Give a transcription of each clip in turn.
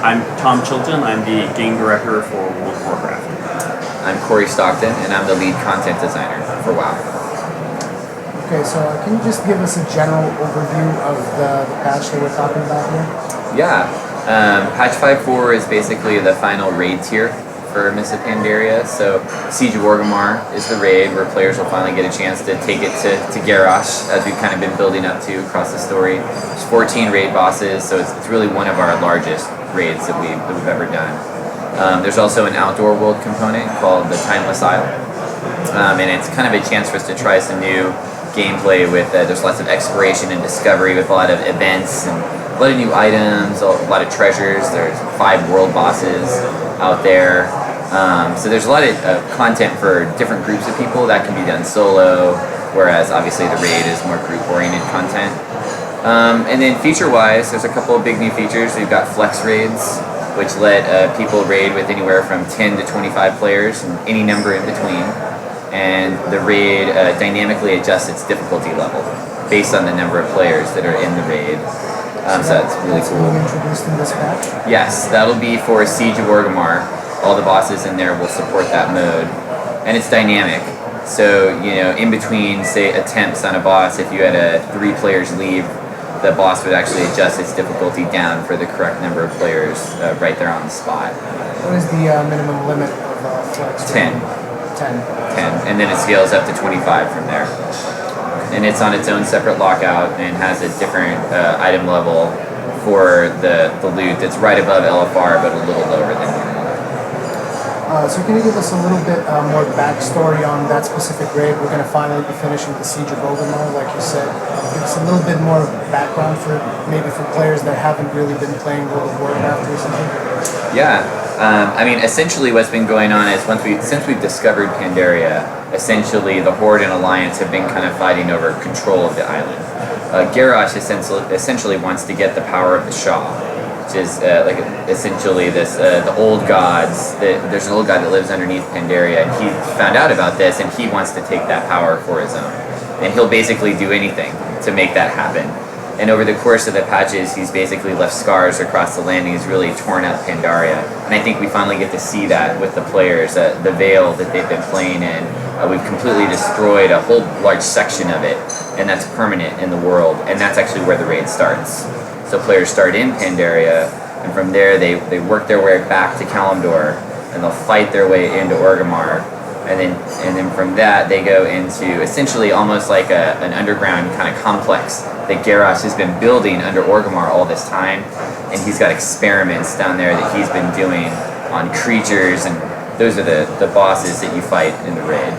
I'm Tom Chilton. I'm the game director for World of Warcraft. I'm Corey Stockton, and I'm the lead content designer for WoW. Okay, so can you just give us a general overview of the patch that we're talking about here? Yeah, patch 5.4 is basically the final raid tier for Mists of Pandaria. So Siege of Orgrimmar is the raid where players will finally get a chance to take it to Garrosh, as we've kind of been building up to across the story. There's 14 raid bosses, so it's really one of our largest raids that we've ever done. There's also an outdoor world component called the Timeless Isle, and it's kind of a chance for us to try some new gameplay with, there's lots of exploration and discovery with a lot of events and a lot of new items, a lot of treasures. There's 5 world bosses out there. So there's a lot of content for different groups of people that can be done solo, whereas obviously the raid is more group-oriented content. And then feature-wise, there's a couple of big new features. We've got flex raids, which let people raid with anywhere from 10 to 25 players and any number in between. And the raid dynamically adjusts its difficulty level based on the number of players that are in the raid. So that's really cool. Being introduced in this patch? Yes, that'll be for Siege of Orgrimmar. All the bosses in there will support that mode. And it's dynamic. So, you know, in between, say, attempts on a boss, if you had 3 players leave, the boss would actually adjust its difficulty down for the correct number of players right there on the spot. What is the minimum limit of flex? 10. 10. And then it scales up to 25 from there. And it's on its own separate lockout and has a different item level for the loot that's right above LFR but a little lower than normal. So can you give us a little bit more backstory on that specific raid? We're going to finally be finishing the Siege of Orgrimmar, like you said. Give us a little bit more background for players that haven't really been playing World of Warcraft recently. Yeah, I mean, essentially what's been going on is since we've discovered Pandaria, essentially the Horde and Alliance have been kind of fighting over control of the island. Garrosh essentially wants to get the power of the Shah, which is essentially this the old gods. There's an old god that lives underneath Pandaria, and he found out about this, and he wants to take that power for his own. And he'll basically do anything to make that happen. And over the course of the patches, he's basically left scars across the land. He's really torn up Pandaria. And I think we finally get to see that with the players, the Vale that they've been playing in. We've completely destroyed a whole large section of it, and that's permanent in the world. And that's actually where the raid starts. So players start in Pandaria, and from there they work their way back to Kalimdor, and they'll fight their way into Orgrimmar. And then from that they go into essentially almost like an underground kind of complex that Garrosh has been building under Orgrimmar all this time, and he's got experiments down there that he's been doing on creatures, and those are the bosses that you fight in the raid.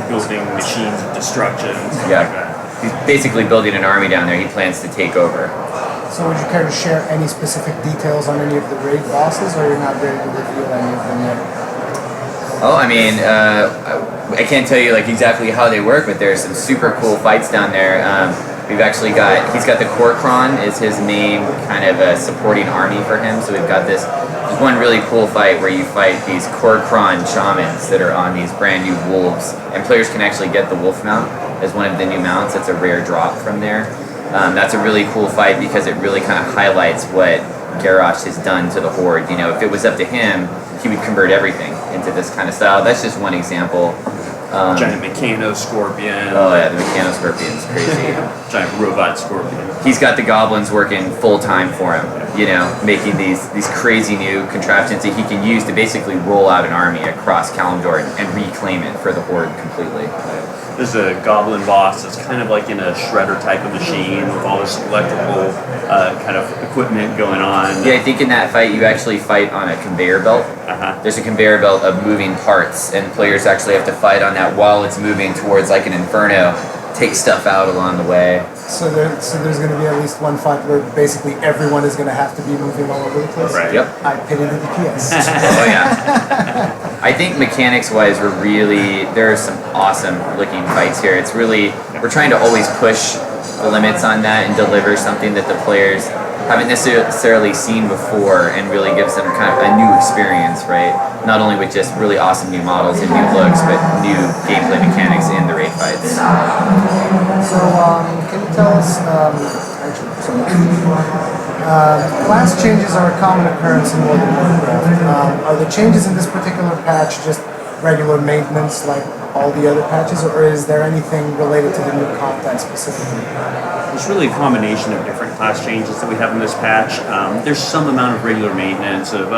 Building machines of destruction, stuff Yeah. like that. He's basically building an army down there he plans to take over. So would you care to share any specific details on any of the raid bosses, or you're not ready to reveal any of them yet? Oh, I mean, I can't tell you like exactly how they work, but there's some super cool fights down there. We've actually he's got the Warcraft is his main kind of supporting army for him. So we've got this one really cool fight where you fight these Warcraft shamans that are on these brand new wolves, and players can actually get the wolf mount as one of the new mounts. It's a rare drop from there. That's a really cool fight because it really kind of highlights what Garrosh has done to the Horde. You know, if it was up to him, he would convert everything into this kind of style. That's just one example. Giant Mechano Scorpion. Oh yeah, the Mechano Scorpion's crazy. Giant robot scorpion. He's got the goblins working full time for him, you know, making these crazy new contraptions that he can use to basically roll out an army across Kalimdor and reclaim it for the Horde completely. There's a goblin boss that's kind of like in a shredder type of machine with all this electrical kind of equipment going on. Yeah, I think in that fight you actually fight on a conveyor belt. There's a conveyor belt of moving parts, and players actually have to fight on that while it's moving towards like an inferno, take stuff out along the way. So there's going to be at least one fight where basically everyone is going to have to be moving all over the place? Right. Yep. I pity the DPS. Oh yeah. I think mechanics-wise, there are some awesome looking fights here. It's really, we're trying to always push the limits on that and deliver something that the players haven't necessarily seen before, and really gives them kind of a new experience, right? Not only with just really awesome new models and new looks, but new gameplay mechanics in the raid fights. So, can you tell us, actually, Class changes are a common occurrence in World of Warcraft. Are the changes in this particular patch just regular maintenance like all the other patches, or is there anything related to the new content specifically? It's really a combination of different class changes that we have in this patch. There's some amount of regular maintenance of,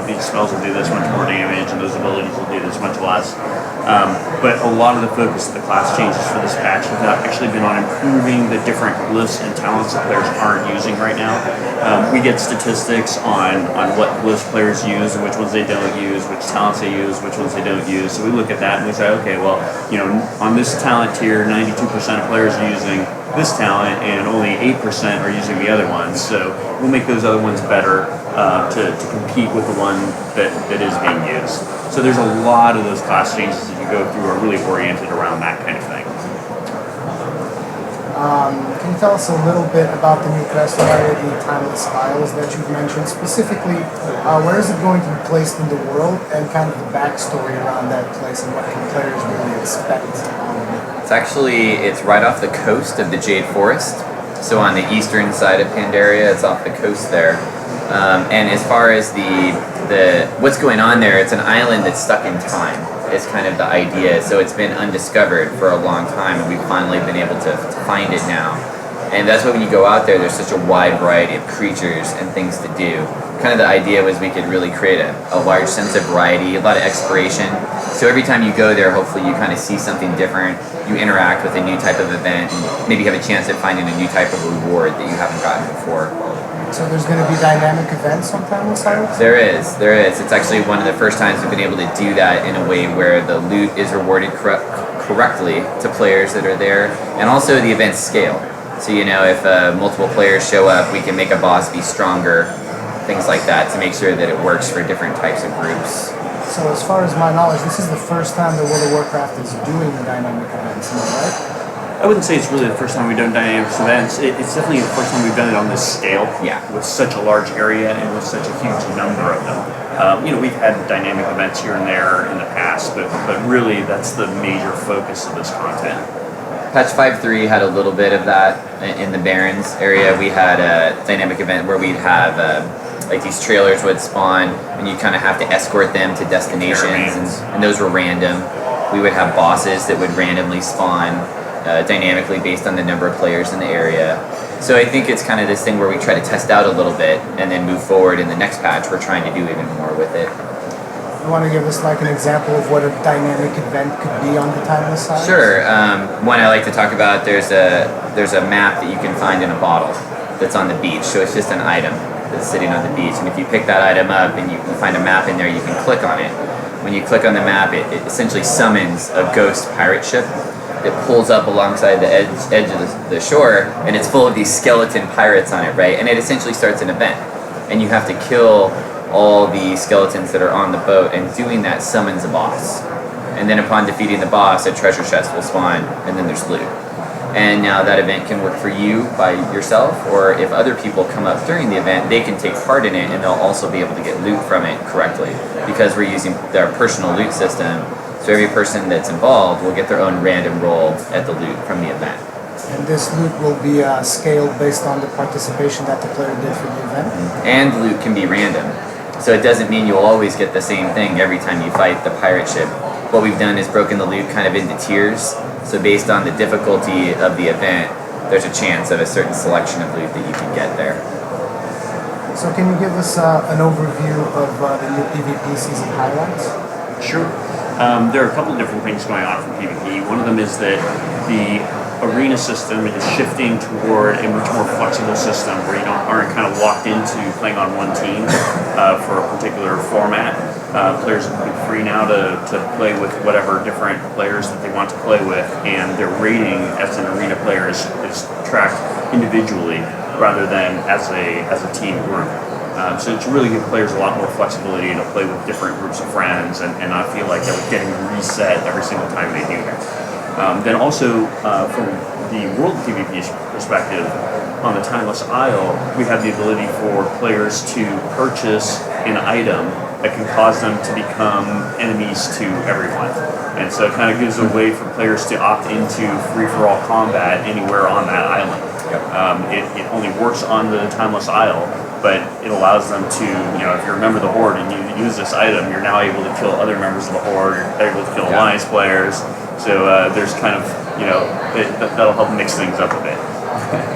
these spells will do this much more damage and those abilities will do this much less. But a lot of the focus of the class changes for this patch have actually been on improving the different glyphs and talents that players aren't using right now. We get statistics on what glyphs players use and which ones they don't use, which talents they use, which ones they don't use. So we look at that and we say, okay, well, on this talent tier, 92% of players are using this talent and only 8% are using the other ones. So we'll make those other ones better to compete with the one that is being used. So there's a lot of those class changes that you go through are really oriented around that kind of thing. Can you tell us a little bit about the new quest area, the Timeless Isles that you've mentioned? Specifically, where is it going to be placed in the world, and kind of the backstory around that place, and what can players really expect? It's right off the coast of the Jade Forest. So on the eastern side of Pandaria, it's off the coast there. And as far as the what's going on there, it's an island that's stuck in time. Is kind of the idea. So it's been undiscovered for a long time, and we've finally been able to find it now. And that's why when you go out there, there's such a wide variety of creatures and things to do. Kind of the idea was we could really create a large sense of variety, a lot of exploration. So every time you go there, hopefully you kind of see something different. You interact with a new type of event, and maybe have a chance at finding a new type of reward that you haven't gotten before. So there's going to be dynamic events on Timeless Isles? There is. It's actually one of the first times we've been able to do that in a way where the loot is rewarded correctly to players that are there, and also the events scale. So if multiple players show up, we can make a boss be stronger, things like that, to make sure that it works for different types of groups. So as far as my knowledge, this is the first time that World of Warcraft is doing dynamic events, am I right? I wouldn't say it's really the first time we've done dynamic events. It's definitely the first time we've done it on this scale. Yeah. With such a large area and with such a huge number of them. We've had dynamic events here and there in the past, but really that's the major focus of this content. Patch 5.3 had a little bit of that in the Barrens area. We had a dynamic event where we'd have these trailers would spawn, and you kind of have to escort them to destinations, and those were random. We would have bosses that would randomly spawn dynamically based on the number of players in the area. So I think it's kind of this thing where we try to test out a little bit and then move forward in the next patch. We're trying to do even more with it. You want to give us an example of what a dynamic event could be on the Timeless Isles? Sure. One I like to talk about, there's a map that you can find in a bottle that's on the beach. So it's just an item that's sitting on the beach. And if you pick that item up and you find a map in there, you can click on it. When you click on the map, it essentially summons a ghost pirate ship that pulls up alongside the edge of the shore, and it's full of these skeleton pirates on it, right? And it essentially starts an event, and you have to kill all the skeletons that are on the boat, and doing that summons a boss. And then upon defeating the boss, a treasure chest will spawn, and then there's loot. And now that event can work for you by yourself, or if other people come up during the event, they can take part in it, and they'll also be able to get loot from it correctly, because we're using their personal loot system. So every person that's involved will get their own random roll at the loot from the event. And this loot will be scaled based on the participation that the player did for the event? And loot can be random. So it doesn't mean you'll always get the same thing every time you fight the pirate ship. What we've done is broken the loot kind of into tiers. So based on the difficulty of the event, there's a chance of a certain selection of loot that you can get there. So can you give us an overview of the new PvP season highlights? Sure. There are a couple of different things going on for PvP. One of them is that the arena system is shifting toward a much more flexible system where you aren't kind of locked into playing on one team for a particular format. Players will be free now to play with whatever different players that they want to play with, and their rating as an arena player is tracked individually rather than as a team group. So it's really give players a lot more flexibility to play with different groups of friends and not feel like they're getting reset every single time they do that. Then also, from the World PvP perspective, on the Timeless Isle, we have the ability for players to purchase an item that can cause them to become enemies to everyone. And so it kind of gives a way for players to opt into free-for-all combat anywhere on that island. It only works on the Timeless Isle, but it allows them to, if you're a member of the Horde and you use this item, you're now able to kill other members of the Horde, you're able to kill Alliance players. So there's kind of, that'll help mix things up a bit.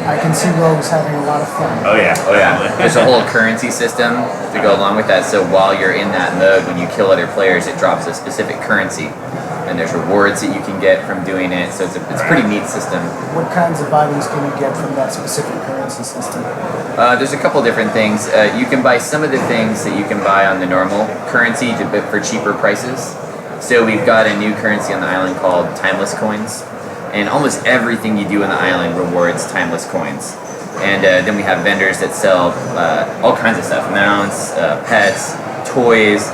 I can see Rogues having a lot of fun. Oh yeah. There's a whole currency system to go along with that. So while you're in that mode, when you kill other players, it drops a specific currency, and there's rewards that you can get from doing it. So it's a pretty neat system. What kinds of items can you get from that specific currency system? There's a couple different things. You can buy some of the things that you can buy on the normal currency for cheaper prices. So we've got a new currency on the island called Timeless Coins. And almost everything you do in the island rewards Timeless Coins. And then we have vendors that sell all kinds of stuff. Mounts, pets, toys,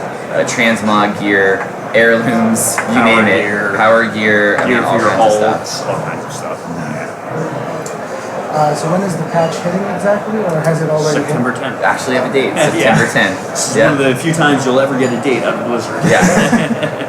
transmog gear, heirlooms, you name it. Power gear, I mean, all kinds of stuff. All kinds of stuff. So when is the patch hitting exactly, or has it already September hit? 10th. Actually have a date, September 10th. It's one of the few times you'll ever get a date out of Blizzard. Yeah.